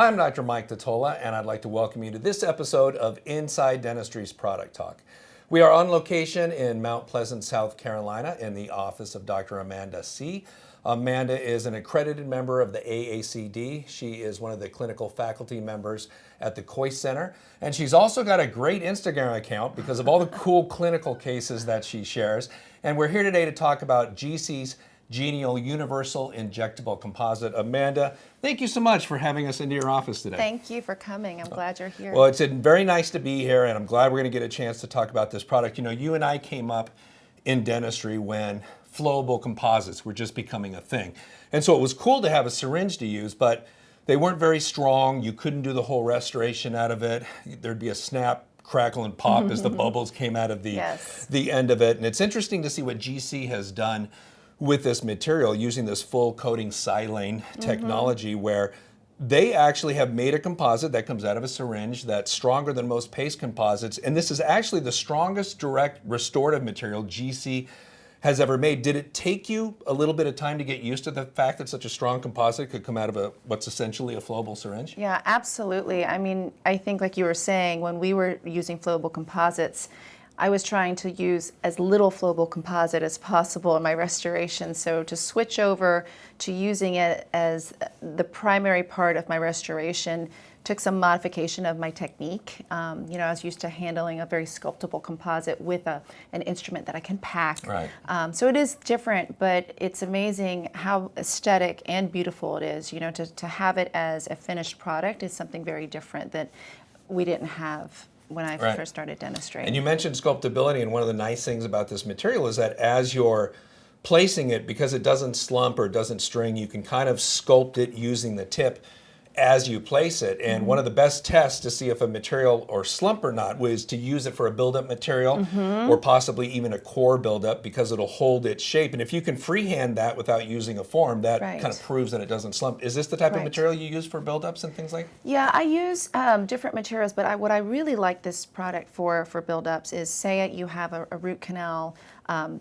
I'm Dr. Mike Totola, and I'd like to welcome you to this episode of Inside Dentistry's Product Talk. We are on location in Mount Pleasant, South Carolina, in the office of Dr. Amanda Seay. Amanda is an accredited member of the AACD. She is one of the clinical faculty members at the Coy Center, and she's also got a great Instagram account because of all the cool clinical cases that she shares. And we're here today to talk about GC's G-ænial Universal Injectable Composite. Amanda, thank you so much for having us into your office today. Thank you for coming. I'm glad you're here. Well, it's very nice to be here, and I'm glad we're going to get a chance to talk about this product. You know, you and I came up in dentistry when flowable composites were just becoming a thing. And so it was cool to have a syringe to use, but they weren't very strong. You couldn't do the whole restoration out of it. There'd be a snap, crackle, and pop as the bubbles came out of the end of it. And it's interesting to see what GC has done with this material using this full coating silane technology, where they actually have made a composite that comes out of a syringe that's stronger than most paste composites. And this is actually the strongest direct restorative material GC has ever made. Did it take you a little bit of time to get used to the fact that such a strong composite could come out of what's essentially a flowable syringe? Yeah, absolutely. I mean, I think like you were saying, when we were using flowable composites, I was trying to use as little flowable composite as possible in my restoration. So to switch over to using it as the primary part of my restoration took some modification of my technique. I was used to handling a very sculptable composite with an instrument that I can pack. Right. So it is different, but it's amazing how aesthetic and beautiful it is. You know, to have it as a finished product is something very different that we didn't have when I first started dentistry. And you mentioned sculptability, and one of the nice things about this material is that as you're placing it, because it doesn't slump or doesn't string, you can kind of sculpt it using the tip as you place it. And one of the best tests to see if a material or slump or not was to use it for a buildup material or possibly even a core buildup, because it'll hold its shape. And if you can freehand that without using a form, that kind of proves that it doesn't slump. Is this the type of material you use for buildups and things like that? Yeah, I use different materials, but what I really like this product for buildups is, say you have a root canal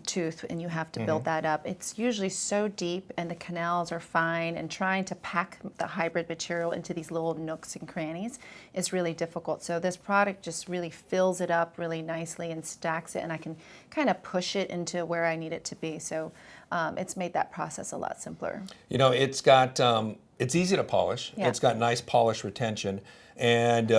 tooth and you have to build that up. It's usually so deep and the canals are fine, and trying to pack the hybrid material into these little nooks and crannies is really difficult. So this product just really fills it up really nicely and stacks it, and I can kind of push it into where I need it to be. So it's made that process a lot simpler. You know, it's got, it's easy to polish. Yeah. It's got nice polish retention, and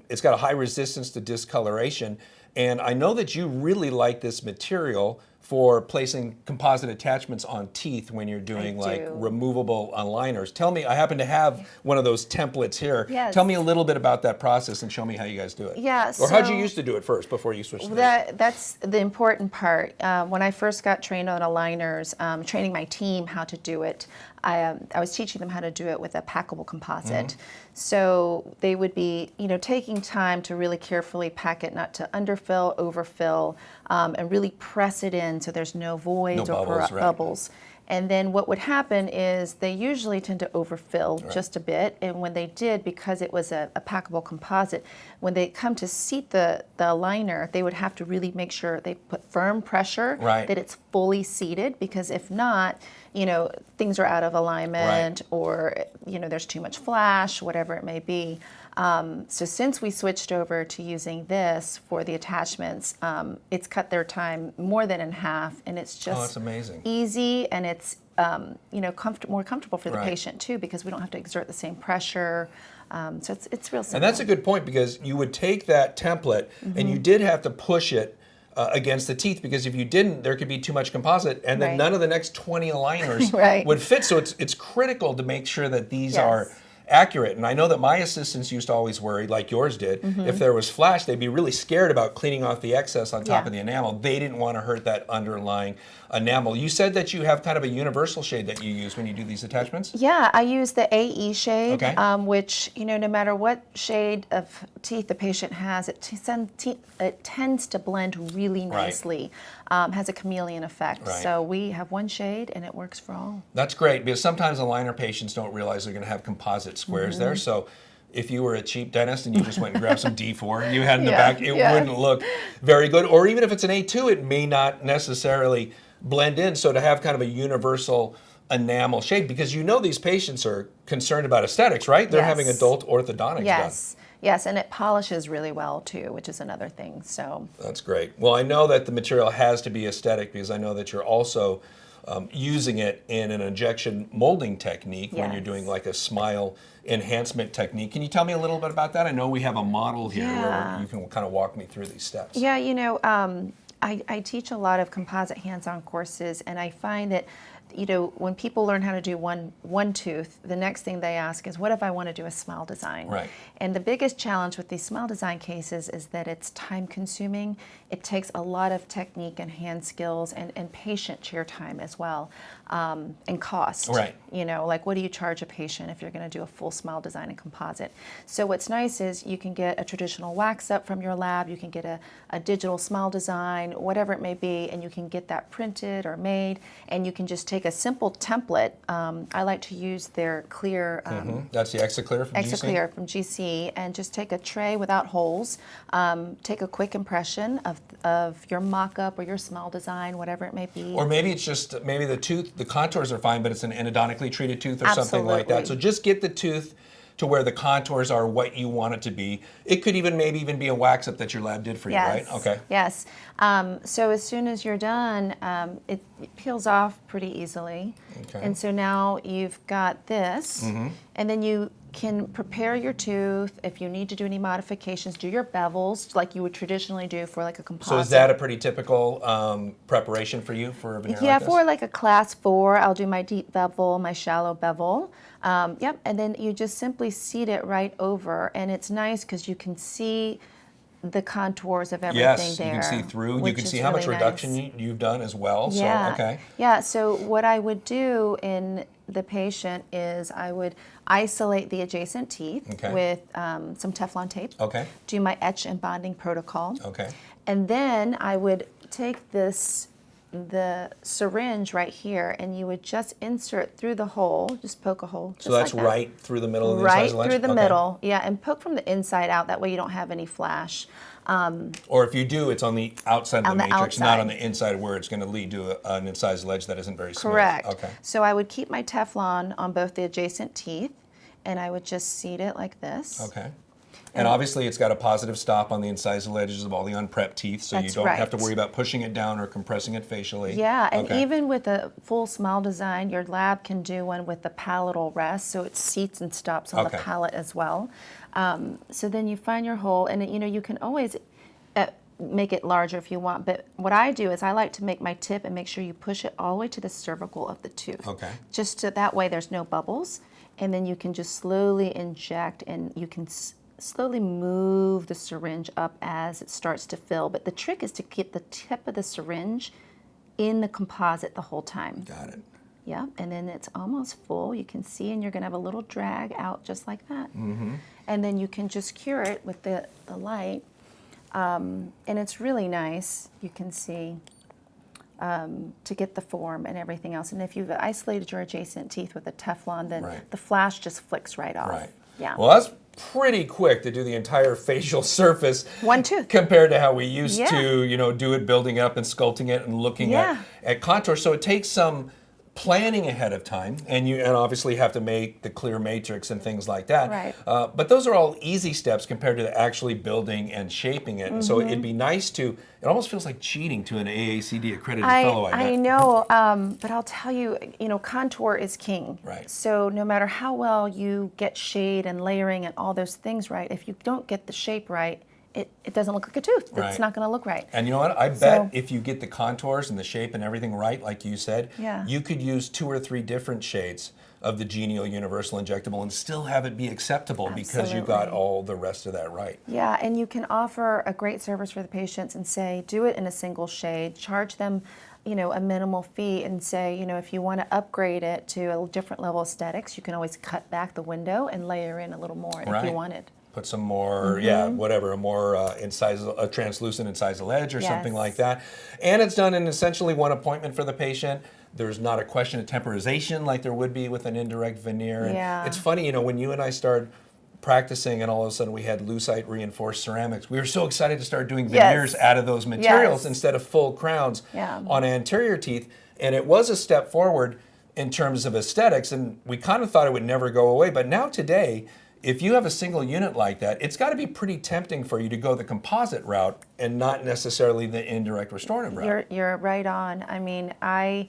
it's got a high resistance to discoloration. And I know that you really like this material for placing composite attachments on teeth when you're doing removable aligners. Tell me, I happen to have one of those templates here. Yes. Tell me a little bit about that process and show me how you guys do it. Yeah. Or how'd you used to do it first before you switched to this? That's the important part. When I first got trained on aligners, training my team how to do it, I was teaching them how to do it with a packable composite. So they would be, taking time to really carefully pack it, not to underfill, overfill, and really press it in so there's no voids or bubbles. And then what would happen is they usually tend to overfill just a bit. And when they did, because it was a packable composite, when they come to seat the aligner, they would have to really make sure they put firm pressure that it's fully seated, because if not, things are out of alignment or, there's too much flash, whatever it may be. So since we switched over to using this for the attachments, it's cut their time more than in half, and it's just that's amazing. Easy, and it's more comfortable for the patient too, because we don't have to exert the same pressure. So it's real simple. And that's a good point, because you would take that template and you did have to push it against the teeth, because if you didn't, there could be too much composite, and then none of the next 20 aligners would fit. So it's critical to make sure that these are accurate. And I know that my assistants used to always worry, like yours did, if there was flash, they'd be really scared about cleaning off the excess on top of the enamel. They didn't want to hurt that underlying enamel. You said that you have kind of a universal shade that you use when you do these attachments? Yeah, I use the AE shade, which, no matter what shade of teeth the patient has, it tends to blend really nicely, has a chameleon effect. So we have one shade and it works for all. That's great, because sometimes aligner patients don't realize they're going to have composite squares there. So if you were a cheap dentist and you just went and grabbed some D4 and you had in the back, it wouldn't look very good. Or even if it's an A2, it may not necessarily blend in. So to have kind of a universal enamel shape? Because you know these patients are concerned about aesthetics, right? They're having adult orthodontics done. Yes, and it polishes really well too, which is another thing. So that's great. Well, I know that the material has to be aesthetic because I know that you're also using it in an injection molding technique when you're doing like a smile enhancement technique. Can you tell me a little bit about that? I know we have a model here where you can kind of walk me through these steps. Yeah, you know, I teach a lot of composite hands-on courses, and I find that, you know, when people learn how to do one tooth, the next thing they ask is, what if I want to do a smile design? Right. And the biggest challenge with these smile design cases is that it's time consuming. It takes a lot of technique and hand skills and patient chair time as well, and cost. Right. You know, like what do you charge a patient if you're going to do a full smile design and composite? So what's nice is you can get a traditional wax up from your lab, you can get a digital smile design, whatever it may be, and you can get that printed or made, and you can just take a simple template. I like to use their clear. That's the Exiclear from GC? Exiclear from GC, and just take a tray without holes, take a quick impression of your mock-up or your smile design, whatever it may be. Or maybe it's just, maybe the tooth, the contours are fine, but it's an endodontically treated tooth or something like that. So just get the tooth to where the contours are what you want it to be. It could even maybe even be a wax up that your lab did for you, right? Okay. Yes. So as soon as you're done, it peels off pretty easily. Okay. And so now you've got this, and then you can prepare your tooth. If you need to do any modifications, do your bevels like you would traditionally do for like a composite. So is that a pretty typical preparation for you for a veneer like this? For like a class 4, I'll do my deep bevel, my shallow bevel. Yep, and then you just simply seat it right over, and it's nice because you can see the contours of everything there. Yes, you can see through. You can see how much reduction you've done as well. Yeah. So, okay. Yeah, so what I would do in the patient is I would isolate the adjacent teeth with some Teflon tape. Okay. Do my etch and bonding protocol. Okay. And then I would take the syringe right here, and you would just insert through the hole, just poke a hole. So that's like right through the middle of the right incisal edge? Through the middle, yeah, and poke from the inside out. That way you don't have any flash. Or if you do, it's on the outside of the matrix, outside. not on the inside where it's going to lead to an incisal edge that isn't very smooth. Correct. Okay. So I would keep my Teflon on both the adjacent teeth, and I would just seat it like this. Okay. And obviously it's got a positive stop on the incisal edges of all the unprepped teeth, so you don't have to worry about pushing it down or compressing it facially. Yeah, and even with a full smile design, your lab can do one with the palatal rest, so it seats and stops on the palate as well. So then you find your hole, and you know, you can always make it larger if you want, but what I do is I like to make my tip and make sure you push it all the way to the cervical of the tooth. Okay. Just so that way there's no bubbles, and then you can just slowly inject, and you can slowly move the syringe up as it starts to fill. But the trick is to keep the tip of the syringe in the composite the whole time. Got it. Yeah, and then it's almost full. You can see, and you're going to have a little drag out just like that. And then you can just cure it with the light. And it's really nice, you can see, to get the form and everything else. And if you've isolated your adjacent teeth with a Teflon, then the flash just flicks right off. Right. Yeah. Well, that's pretty quick to do the entire facial surface. One tooth. Compared to how we used to, you know, do it, building up and sculpting it and looking at contours. So it takes some planning ahead of time, and you obviously have to make the clear matrix and things like that. Right. But those are all easy steps compared to actually building and shaping it. And so it'd be nice to, it almost feels like cheating to an AACD accredited fellow. I know, but I'll tell you, you know, contour is king. Right. So no matter how well you get shade and layering and all those things right, if you don't get the shape right, it doesn't look like a tooth. Right. It's not going to look right. And you know what? I bet if you get the contours and the shape and everything right, like you said, you could use 2 or 3 different shades of the G-ænial Universal Injectable and still have it be acceptable because you got all the rest of that right. Yeah, and you can offer a great service for the patients and say, do it in a single shade, charge them, you know, a minimal fee, and say, you know, if you want to upgrade it to a different level of aesthetics, you can always cut back the window and layer in a little more if you wanted. Put some more, whatever, a more a translucent incisal edge or something like that. And it's done in essentially one appointment for the patient. There's not a question of temporization like there would be with an indirect veneer. And it's funny, you know, when you and I started practicing and all of a sudden we had lucite reinforced ceramics, we were so excited to start doing veneers out of those materials instead of full crowns on anterior teeth. And it was a step forward. in terms of aesthetics, and we kind of thought it would never go away, but now today, if you have a single unit like that, it's got to be pretty tempting for you to go the composite route and not necessarily the indirect restorative route. You're right on. I mean, I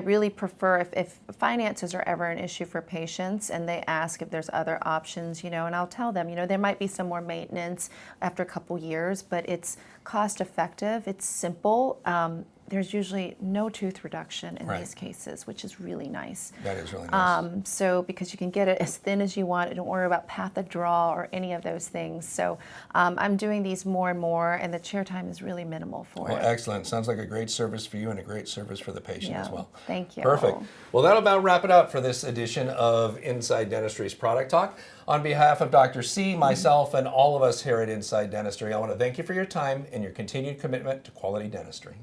really prefer if finances are ever an issue for patients and they ask if there's other options, and I'll tell them, there might be some more maintenance after a couple years, but it's cost effective, it's simple. There's usually no tooth reduction in these cases, which is really nice. That is really nice. So because you can get it as thin as you want, and don't worry about path of draw or any of those things. So I'm doing these more and more, and the chair time is really minimal for Well, it. excellent. Sounds like a great service for you and a great service for the patient as well. Thank you. Perfect. Well, that'll about wrap it up for this edition of Inside Dentistry's Product Talk. On behalf of Dr. Seay, myself, and all of us here at Inside Dentistry, I want to thank you for your time and your continued commitment to quality dentistry.